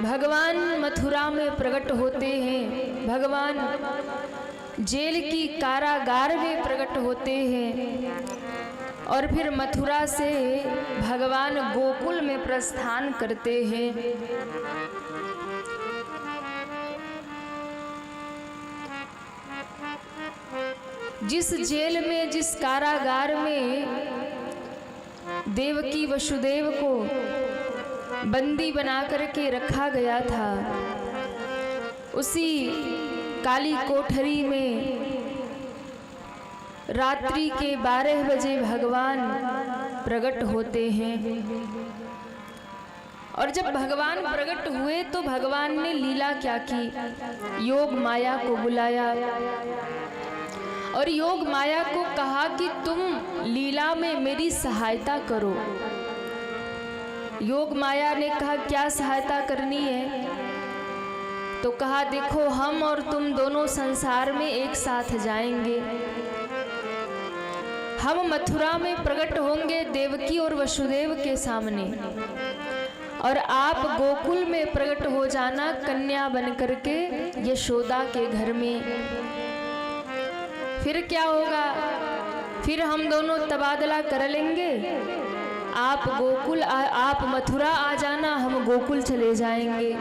भगवान मथुरा में प्रकट होते हैं, भगवान जेल की कारागार में प्रकट होते हैं और फिर मथुरा से भगवान गोकुल में प्रस्थान करते हैं। जिस जेल में, जिस कारागार में देवकी वसुदेव को बंदी बना करके रखा गया था, उसी काली कोठरी में रात्रि के 12 बजे भगवान प्रकट होते हैं। और जब भगवान प्रकट हुए तो भगवान ने लीला क्या की, योग माया को बुलाया और योग माया को कहा कि तुम लीला में मेरी सहायता करो। योग माया ने कहा क्या सहायता करनी है? तो कहा देखो हम और तुम दोनों संसार में एक साथ जाएंगे, हम मथुरा में प्रकट होंगे देवकी और वसुदेव के सामने और आप गोकुल में प्रकट हो जाना कन्या बन करके यशोदा के घर में। फिर क्या होगा? फिर हम दोनों तबादला कर लेंगे, आप गोकुल आप मथुरा आ जाना, हम गोकुल चले जाएंगे।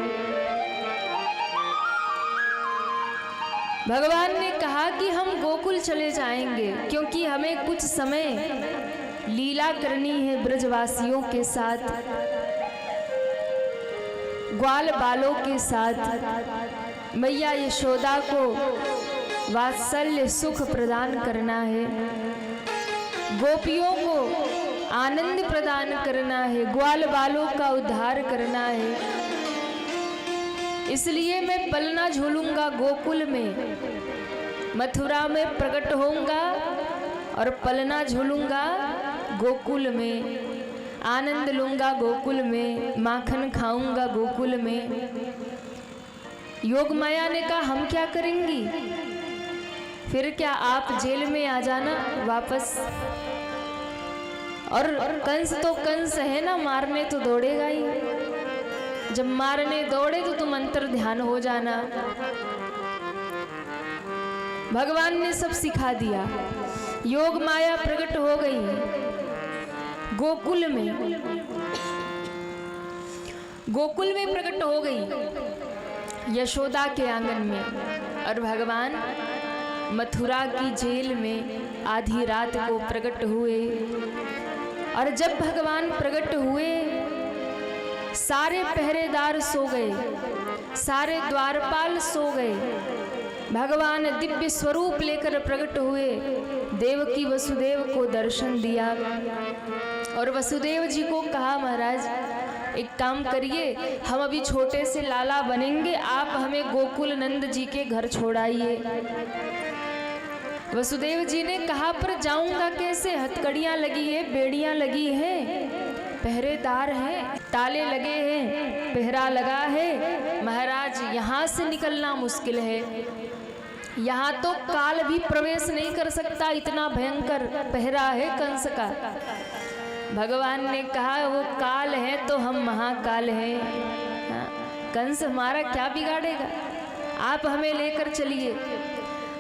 भगवान ने कहा कि हम गोकुल चले जाएंगे क्योंकि हमें कुछ समय लीला करनी है ब्रजवासियों के साथ, ग्वाल बालों के साथ। मैया यशोदा को वात्सल्य सुख प्रदान करना है, गोपियों को आनंद प्रदान करना है, ग्वाल बालों का उद्धार करना है। इसलिए मैं पलना झूलूंगा गोकुल में, मथुरा में प्रकट होऊंगा और पलना झूलूंगा गोकुल में, आनंद लूंगा गोकुल में, माखन खाऊंगा गोकुल में। योग माया ने कहा हम क्या करेंगी? फिर क्या आप जेल में आ जाना वापस। और कंस तो कंस है ना, मारने तो दौड़ेगा ही। जब मारने दौड़े तो तुम अंतर ध्यान हो जाना। भगवान ने सब सिखा दिया। योग माया प्रकट हो गई गोकुल में, गोकुल में प्रकट हो गई यशोदा के आंगन में और भगवान मथुरा की जेल में आधी रात को प्रकट हुए। और जब भगवान प्रकट हुए सारे पहरेदार सो गए, सारे द्वारपाल सो गए। भगवान दिव्य स्वरूप लेकर प्रकट हुए, देवकी वसुदेव को दर्शन दिया और वसुदेव जी को कहा महाराज एक काम करिए, हम अभी छोटे से लाला बनेंगे, आप हमें गोकुल नंद जी के घर छोड़ाइए। वसुदेव जी ने कहा पर जाऊंगा कैसे? हथकड़ियां लगी है, बेड़ियां लगी है, पहरेदार हैं, ताले लगे हैं, पहरा लगा है। महाराज यहाँ से निकलना मुश्किल है, यहाँ तो काल भी प्रवेश नहीं कर सकता, इतना भयंकर पहरा है कंस का। भगवान ने कहा वो काल है तो हम महाकाल हैं, कंस हमारा क्या बिगाड़ेगा, आप हमें लेकर चलिए।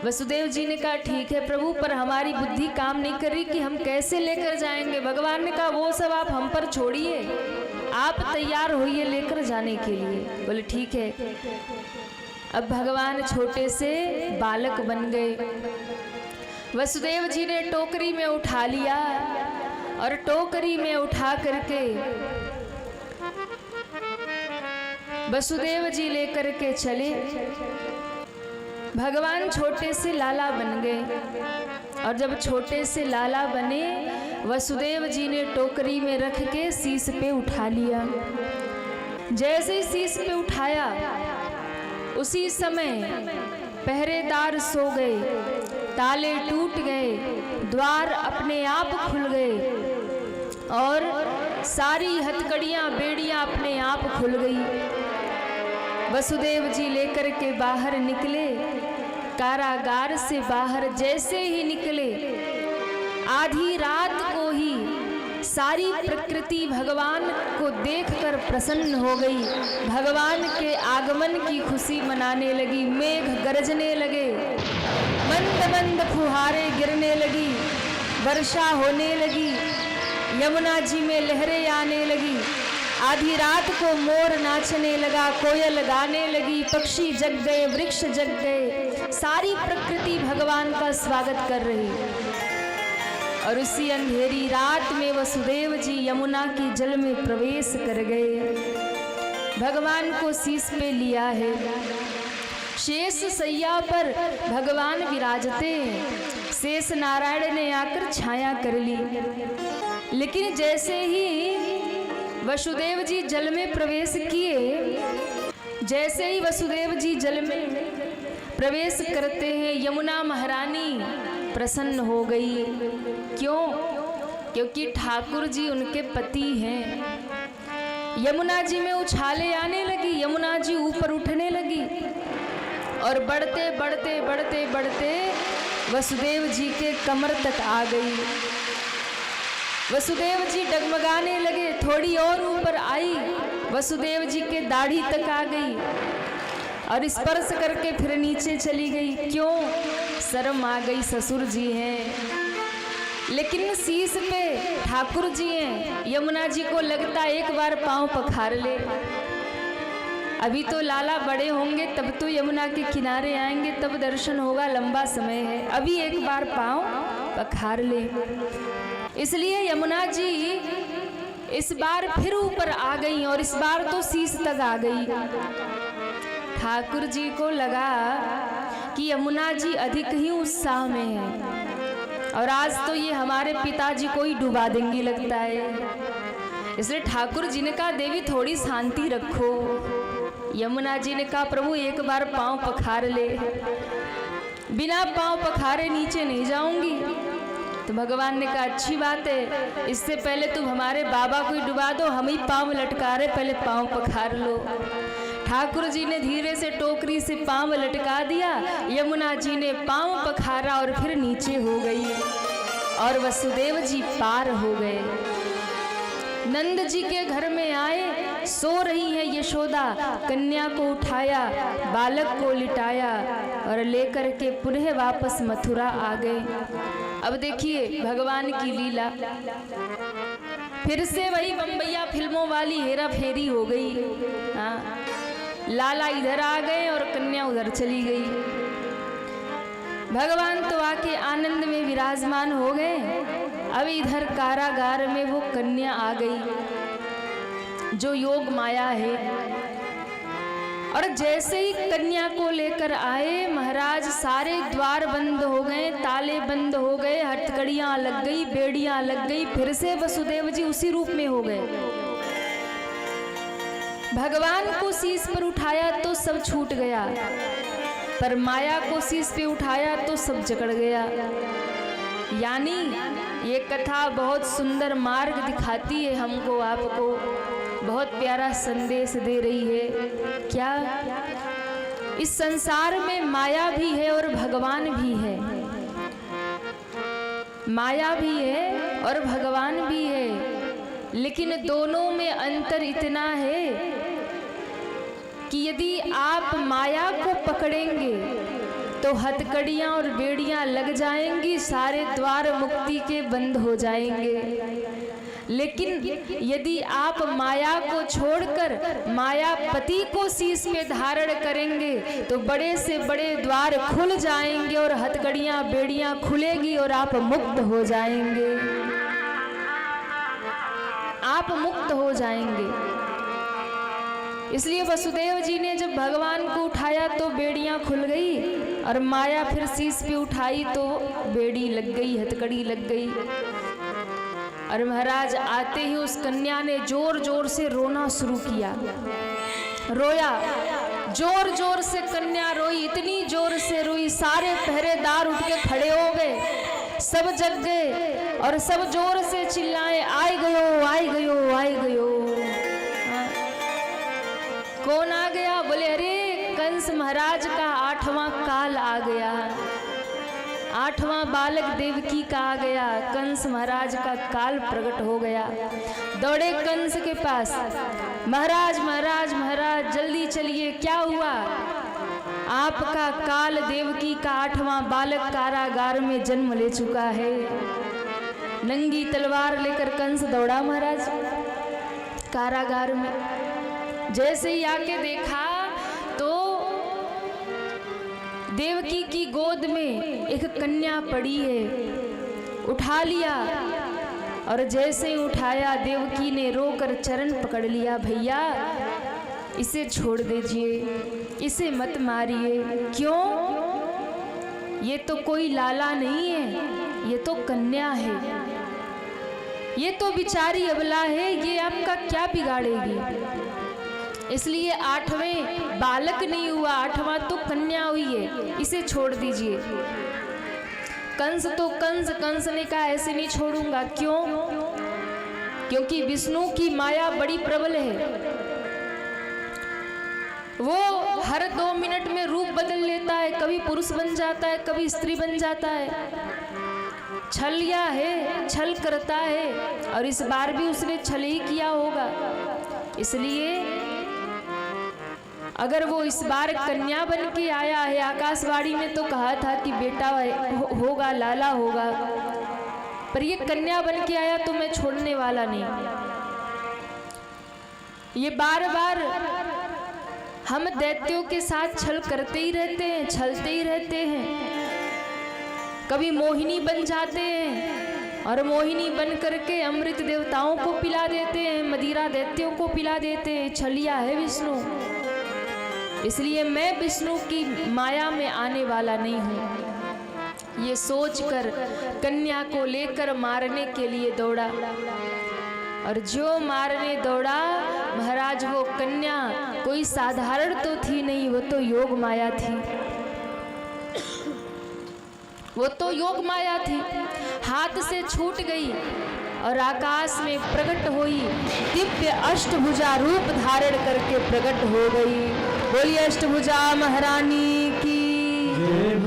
वसुदेव जी ने कहा ठीक है प्रभु, पर हमारी बुद्धि काम नहीं कर रही कि हम कैसे लेकर जाएंगे। भगवान ने कहा वो सब आप हम पर छोड़िए, आप तैयार होइए लेकर जाने के लिए। बोले ठीक है। अब भगवान छोटे से बालक बन गए। वसुदेव जी ने टोकरी में उठा लिया और टोकरी में उठा करके वसुदेव जी लेकर के चले। भगवान छोटे से लाला बन गए और जब छोटे से लाला बने वसुदेव जी ने टोकरी में रख के शीश पे उठा लिया। जैसे ही शीश पे उठाया उसी समय पहरेदार सो गए, ताले टूट गए, द्वार अपने आप खुल गए और सारी हथकड़ियां बेड़ियां अपने आप खुल गई। वसुदेव जी लेकर के बाहर निकले, कारागार से बाहर जैसे ही निकले आधी रात को ही सारी प्रकृति भगवान को देखकर प्रसन्न हो गई। भगवान के आगमन की खुशी मनाने लगी। मेघ गरजने लगे, मंद मंद फुहारें गिरने लगी, वर्षा होने लगी, यमुना जी में लहरें आने लगी। आधी रात को मोर नाचने लगा, कोयल गाने लगी, पक्षी जग गए, वृक्ष जग गए। सारी प्रकृति भगवान का स्वागत कर रही। और उसी अंधेरी रात में वसुदेव जी यमुना के जल में प्रवेश कर गए। भगवान को शीश पे लिया है। शेष सैया पर भगवान विराजते हैं। शेष नारायण ने आकर छाया कर ली। लेकिन जैसे ही वसुदेव जी जल में प्रवेश किए, जैसे ही वसुदेव जी जल में प्रवेश करते हैं, यमुना महारानी प्रसन्न हो गई। क्यों? क्योंकि ठाकुर जी उनके पति हैं। यमुना जी में उछाले आने लगी, यमुना जी ऊपर उठने लगी और बढ़ते बढ़ते बढ़ते बढ़ते वसुदेव जी के कमर तक आ गई। वसुदेव जी डगमगाने लगे, थोड़ी और ऊपर आई, वसुदेव जी के दाढ़ी तक आ गई और स्पर्श करके फिर नीचे चली गई। क्यों? शर्म आ गई, ससुर जी हैं। लेकिन शीश पे ठाकुर जी हैं। यमुना जी को लगता एक बार पांव पखार ले। अभी तो लाला बड़े होंगे, तब तो यमुना के किनारे आएंगे, तब दर्शन होगा, लंबा समय है। अभी एक बार पांव पखार ले। इसलिए यमुना जी इस बार फिर ऊपर आ गई और इस बार तो शीश तक आ गई। ठाकुर जी को लगा कि यमुना जी अधिक ही उत्साह में है और आज तो ये हमारे पिताजी को ही डुबा देंगी लगता है। इसलिए ठाकुर जी ने कहा, देवी थोड़ी शांति रखो। यमुना जी ने कहा, प्रभु एक बार पांव पखार ले, बिना पांव पखारे नीचे नहीं जाऊंगी। तो भगवान ने कहा, अच्छी बात है, इससे पहले तुम हमारे बाबा को ही डुबा दो, हम ही पांव लटका रहे, पहले पांव पखार लो। ठाकुर जी ने धीरे से टोकरी से पांव लटका दिया। यमुना जी ने पांव पखारा और फिर नीचे हो गई और वसुदेव जी पार हो गए। नंद जी के घर में आए, सो रही है यशोदा। कन्या को उठाया, बालक को लिटाया और लेकर के पुनः वापस मथुरा आ गए। अब देखिए भगवान की लीला, फिर से वही बम्बैया फिल्मों वाली हेरा फेरी हो गई। हाँ, लाला इधर आ गए और कन्या उधर चली गई। भगवान तो आके आनंद में विराजमान हो गए। अब इधर कारागार में वो कन्या आ गई जो योग माया है। और जैसे ही कन्या को लेकर आए महाराज, सारे द्वार बंद हो गए, ताले बंद हो गए, हथकड़ियां लग गई, बेड़ियां लग गई। फिर से वसुदेव जी उसी रूप में हो गए। भगवान को शीश पर उठाया तो सब छूट गया, पर माया को शीश पे उठाया तो सब जकड़ गया। यानी ये कथा बहुत सुंदर मार्ग दिखाती है हमको, आपको बहुत प्यारा संदेश दे रही है। क्या? इस संसार में माया भी है और भगवान भी है। माया भी है और भगवान भी है, लेकिन दोनों में अंतर इतना है कि यदि आप माया को पकड़ेंगे तो हथकड़ियां और बेड़ियां लग जाएंगी, सारे द्वार मुक्ति के बंद हो जाएंगे। लेकिन यदि आप माया को छोड़कर मायापति को शीश में धारण करेंगे तो बड़े से बड़े द्वार खुल जाएंगे और हथकड़ियां बेड़ियां खुलेगी और आप मुक्त हो जाएंगे। आप मुक्त हो जाएंगे। इसलिए वसुदेव जी ने जब भगवान को उठाया तो बेड़ियां खुल गई और माया फिर शीश पे उठाई तो बेड़ी लग गई, हथकड़ी लग गई। और महाराज आते ही उस कन्या ने जोर जोर से रोना शुरू किया। रोया, जोर जोर से कन्या रोई, इतनी जोर से रोई, सारे पहरेदार उठ के खड़े हो गए, सब जग गए और सब जोर से चिल्लाए, आई गयो, आई गयो, आई गयो। कौन आ गया? बोले अरे कंस महाराज का 8वां काल आ गया। 8वां बालक देवकी का आ गया, कंस महाराज का काल प्रकट हो गया। दौड़े कंस के पास, महाराज महाराज महाराज जल्दी चलिए, क्या हुआ? आपका काल देवकी का 8वां बालक कारागार में जन्म ले चुका है। नंगी तलवार लेकर कंस दौड़ा महाराज कारागार में। जैसे ही आके देखा तो देवकी की गोद में एक कन्या पड़ी है। उठा लिया और जैसे ही उठाया देवकी ने रोकर चरण पकड़ लिया, भैया इसे छोड़ दीजिए, इसे मत मारिए। क्यों? ये तो कोई लाला नहीं है, ये तो कन्या है, ये तो बिचारी अबला है, ये आपका क्या बिगाड़ेगी। इसलिए 8वें बालक नहीं हुआ, 8वां तो कन्या हुई है, इसे छोड़ दीजिए। कंस ने कहा ऐसे नहीं छोड़ूंगा। क्यों? क्योंकि विष्णु की माया बड़ी प्रबल है। वो हर 2 मिनट में रूप बदल लेता है, कभी पुरुष बन जाता है, कभी स्त्री बन जाता है। छलिया है, छल करता है, और इस बार भी उसने छल ही किया होगा। इसलिए अगर वो इस बार कन्या बन के आया है, आकाशवाणी में तो कहा था कि बेटा होगा, लाला होगा, पर ये कन्या बन के आया तो मैं छोड़ने वाला नहीं। ये बार बार हम दैत्यों के साथ छल करते ही रहते हैं, छलते ही रहते हैं। कभी मोहिनी बन जाते हैं और मोहिनी बन करके अमृत देवताओं को पिला देते हैं, मदिरा दैत्यों को पिला देते हैं। छलिया है विष्णु। इसलिए मैं विष्णु की माया में आने वाला नहीं हूँ। ये सोचकर कन्या को लेकर मारने के लिए दौड़ा, और जो मारने दौड़ा महाराज वो कन्या कोई साधारण तो थी नहीं, वो तो योग माया थी। वो तो योग माया थी। हाथ से छूट गई और आकाश में प्रकट हुई, दिव्य अष्टभुजा रूप धारण करके प्रकट हो गई। बोलिए अष्टभुजा महारानी की,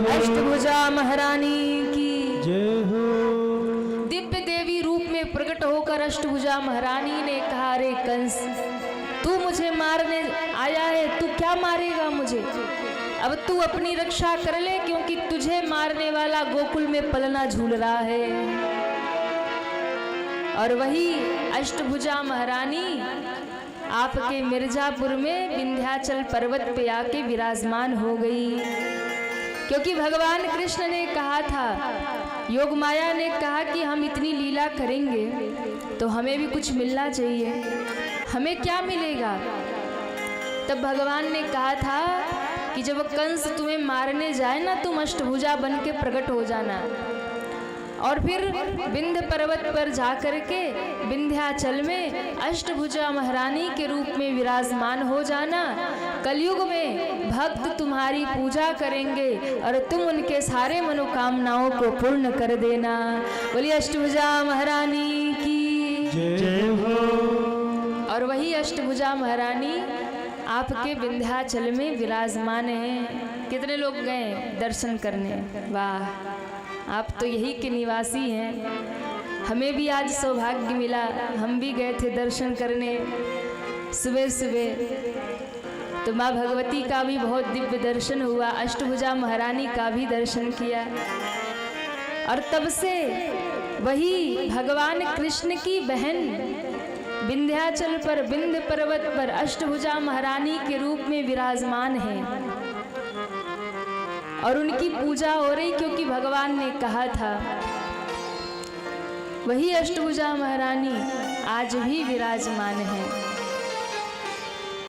अष्टभुजा महारानी की जय हो। दिव्य देवी रूप में प्रकट होकर अष्टभुजा महारानी ने कहा, रे कंस तू मुझे मारने आया है, तू क्या मारेगा मुझे? अब तू अपनी रक्षा कर ले, क्योंकि तुझे मारने वाला गोकुल में पलना झूल रहा है। और वही अष्टभुजा महारानी आपके मिर्जापुर में विंध्याचल पर्वत पे आके विराजमान हो गई। क्योंकि भगवान कृष्ण ने कहा था, योग माया ने कहा कि हम इतनी लीला करेंगे तो हमें भी कुछ मिलना चाहिए। हमें क्या मिलेगा? तब भगवान ने कहा था कि जब कंस तुम्हें मारने जाए ना, तुम अष्टभुजा बन के प्रकट हो जाना, और फिर विंध्य पर्वत पर जाकर के विंध्याचल में अष्टभुजा महारानी के रूप में विराजमान हो जाना। कलयुग में भक्त तुम्हारी पूजा करेंगे और तुम उनके सारे मनोकामनाओं को पूर्ण कर देना। बोलिए अष्टभुजा महारानी की जय हो। और वही अष्टभुजा महारानी आपके विंध्याचल में विराजमान है। कितने लोग गए दर्शन करने? वाह, आप तो यही के निवासी हैं। हमें भी आज सौभाग्य मिला, हम भी गए थे दर्शन करने सुबह सुबह। तो माँ भगवती का भी बहुत दिव्य दर्शन हुआ, अष्टभुजा महारानी का भी दर्शन किया। और तब से वही भगवान कृष्ण की बहन विंध्याचल पर, विंध्य पर्वत पर अष्टभुजा महारानी के रूप में विराजमान है, और उनकी पूजा हो रही, क्योंकि भगवान ने कहा था। वही अष्टभुजा महारानी आज भी विराजमान है।